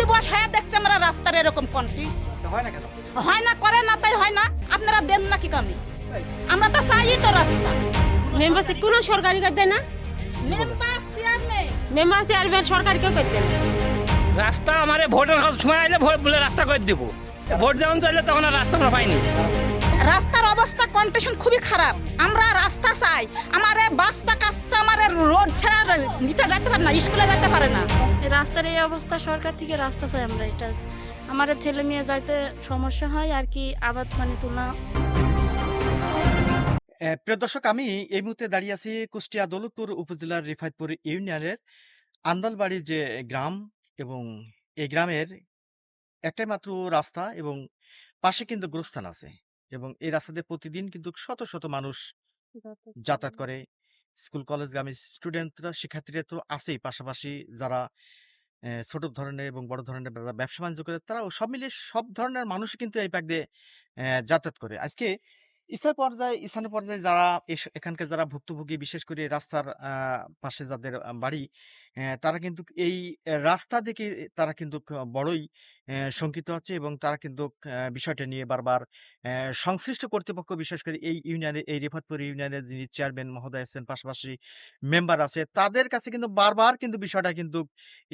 দিবস হ্যাঁ দেখছি আমরা রাস্তার এরকম কন্টি হয় না কেন? হয় না, করে না, তাই হয় না। আপনারা দেন না কি কামি? আমরা তো চাই তো রাস্তা। মেম্বারশিপ কোনো সরকারি কাজ দেয় না। মেম্বার চেয়ারম্যান মেম্বার চেয়ারম্যান সরকারি কেউ করতে না। রাস্তা আমার ভোটের সময় আইলে ভোট বলে রাস্তা করে দিব, ভোট যখন চললে তখন আর রাস্তা আমরা পাইনি। রাস্তার অবস্থা কন্ডিশন খুবই খারাপ। আমরা রাস্তা চাই। আমারে বাচ্চা কাচ্চা আমারে রোড ছাড়া নিতে যেতে পারে না, স্কুলে যেতে পারে না। এই রাস্তার এই অবস্থা, সরকার থেকে রাস্তা চাই আমরা। এটা আমার ছেলে মেয়ে যাইতে সমস্যা হয় আর কি, আবাদ পানি তোলা। প্রিয় দর্শক, আমি এই মুহূর্তে দাঁড়িয়ে আছি কুষ্টিয়া দৌলতপুর উপজেলার রিফায়েতপুর ইউনিয়নের আন্দালবাড়ি যে গ্রাম, এবং এই গ্রামের একটাই মাত্র রাস্তা এবং পাশে কিন্তু গোরস্থান আছে, এবং এই রাস্তা দিয়ে প্রতিদিন কিন্তু শত শত মানুষ যাতায়াত করে। স্কুল কলেজগামী স্টুডেন্টরা, শিক্ষার্থীরা তো আছেই, পাশাপাশি যারা ছোট ধরনের এবং বড় ধরনের যারা ব্যবসা বাণিজ্য করে, তারা সব মিলিয়ে সব ধরনের মানুষই কিন্তু এই পাক দিয়ে যাতায়াত করে। আজকে স্থানীয় পর্যায়ে যারা এখানকার যারা ভুক্তভোগী, বিশেষ করে রাস্তার পাশে যাদের বাড়ি, তারা কিন্তু এই রাস্তা দেখে তারা কিন্তু বড়ই শঙ্কিত হচ্ছে, এবং তারা কিন্তু বিষয়টা নিয়ে বারবার সংশ্লিষ্ট কর্তৃপক্ষ, বিশেষ করে এই ইউনিয়নের, এই রিফাতপুর ইউনিয়নের যিনি চেয়ারম্যান মহোদয় আছেন, পাশাপাশি মেম্বার আছে, তাদের কাছে কিন্তু বারবার কিন্তু বিষয়টা কিন্তু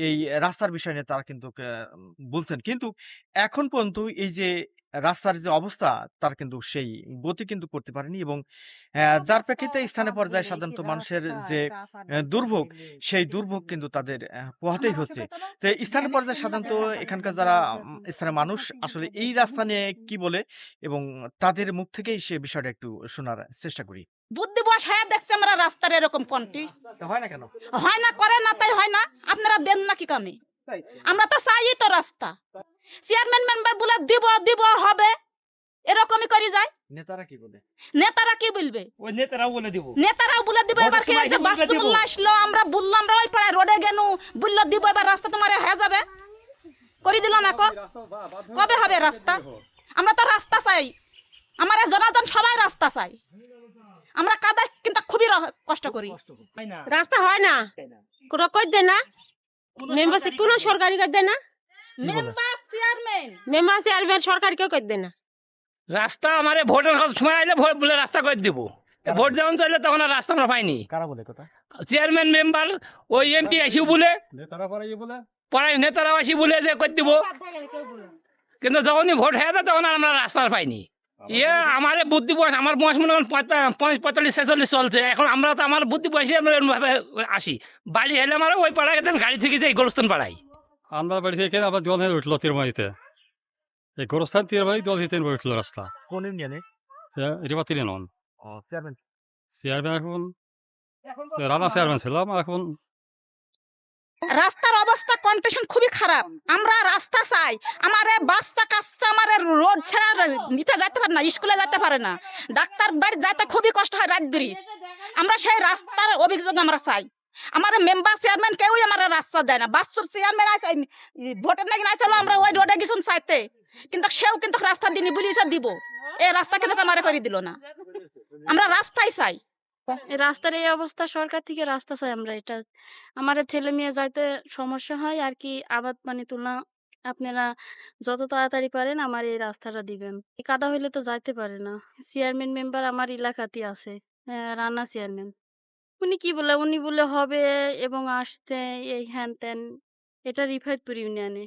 এই রাস্তার বিষয় নিয়ে তারা কিন্তু বলছেন, কিন্তু এখন পর্যন্ত এই যে রাস্তার যে অবস্থা, তার কিন্তু সেই গতি কিন্তু করতে পারেনি, এবং যার প্রেক্ষিতে স্থানীয় পর্যায়ে সাধারণত মানুষের যে দুর্ভোগ, সেই দুর্ভোগ কিন্তু তাদের পোহাতেই হচ্ছে। তো স্থানীয় পর্যায়ে সাধারণত এখানকার যারা স্থানীয় মানুষ আসলে এই রাস্তা নিয়ে কি বলে, এবং তাদের মুখ থেকেই সে বিষয়টা একটু শোনার চেষ্টা করি। বুদ্ধি দিবস হ্যাঁ দেখছি আমরা রাস্তার এরকম কন্টি হয় না কেন? হয় না, করে না, তাই হয় না। আপনারা দেন না কি কামি? আমরা তো চাই তো রাস্তা। চেয়ারম্যান মেম্বার বলে দিব দিব হবে, এরকমই করে যায়। নেতারা কি বলে? নেতারা কি বলবে? ওই নেতারাও বলে দিব, নেতারাও বলে দিব। এবার কি সময় হয়েছে? এসে বলবে দিব। বাস্তবুল্লাহ আসলো, আমরা বললাম, আমরা ওই পাড়ায় রোডে গেনু, বললো দিব, এবার রাস্তা তোমার হয়ে যাবে, করে দিল না। কবে হবে রাস্তা? আমরা তো রাস্তা চাই। আমার জনার্দন সবাই রাস্তা চাই। আমরা কাদায় কিন্তু খুবই কষ্ট করি। রাস্তা হয় না, কোনো কই দেয় না। মেম্বারশিপ কোনো সরকারি কাজ দেয় না। মেম্বার চেয়ারম্যান মেম্বার চেয়ারম্যান সরকারি কেউ করতে না। রাস্তা আমার ভোটের সময় আইলে ভোট বলে রাস্তা করে দিব, ভোট যখন চললে তখন আর রাস্তা আমরা পাইনি। কারা বলে কথা? চেয়ারম্যান মেম্বার, ওই এমপি আসি বলে, পড়াই নেতারাও আসি বলে যে করে দিব, কিন্তু যখনই ভোট হয়ে যায় তখন আর আমরা রাস্তা আর পাইনি। আমার বুদ্ধি বয়স, আমার বয়স মনে হয় 45-46 চলছে এখন। আমরা তো আমার বুদ্ধি বয়সে আমরা এরকমভাবে আসি। বাড়ি হেলে আমার ওই পাড়ায় গাড়ি থেকে যাই গোরস্থান পাড়াই। আমরা বাড়ি থেকে আবার জল হয়ে উঠলো তিরমাইতে, এই গোরস্থান তিরমাই জল হিতে উঠলো রাস্তা। কোন ইউনিয়নে? রিবাতিরে নন চেয়ারম্যান চেয়ারম্যান, এখন রানা চেয়ারম্যান ছিলাম, এখন রাস্তার অবস্থা কন্ডিশন খুবই খারাপ। আমরা রাস্তা চাই। আমারে বাচ্চা কাচ্চা আমারে রোড ছাড়া নিতে যেতে পারে না, স্কুলে যেতে পারে না, ডাক্তার বাড়ি যাইতে খুবই কষ্ট হয় রাত বিরি। আমরা সেই রাস্তার অভিযোগ আমরা চাই। আমার মেম্বার চেয়ারম্যান কেউই আমার রাস্তা দেয় না। বাস্তুর চেয়ারম্যান আছে, ভোটের নাকি নাই চলো, আমরা ওই রোডে গেছুন চাইতে, কিন্তু সেও কিন্তু রাস্তা দিনি বলিছে দিব, এই রাস্তা কিন্তু আমার করে দিল না। আমরা রাস্তাই চাই। এই রাস্তার এই অবস্থা, সরকার থেকে রাস্তা চাই আমরা। এটা আমার ছেলে মেয়ে যাইতে সমস্যা হয় আর কি, আবাদ পানি তোলা। আপনারা যত তাড়াতাড়ি পারেন আমার এই রাস্তাটা দিবেন। এই কাদা হইলে তো যাইতে পারে না। চেয়ারম্যান মেম্বার আমার এলাকাতে আছে, রানা চেয়ারম্যান। উনি কি বলে, উনি বলে হবে এবং আসতে এই হ্যান ত্যান। এটা রিফায়েতপুর ইউনিয়নে।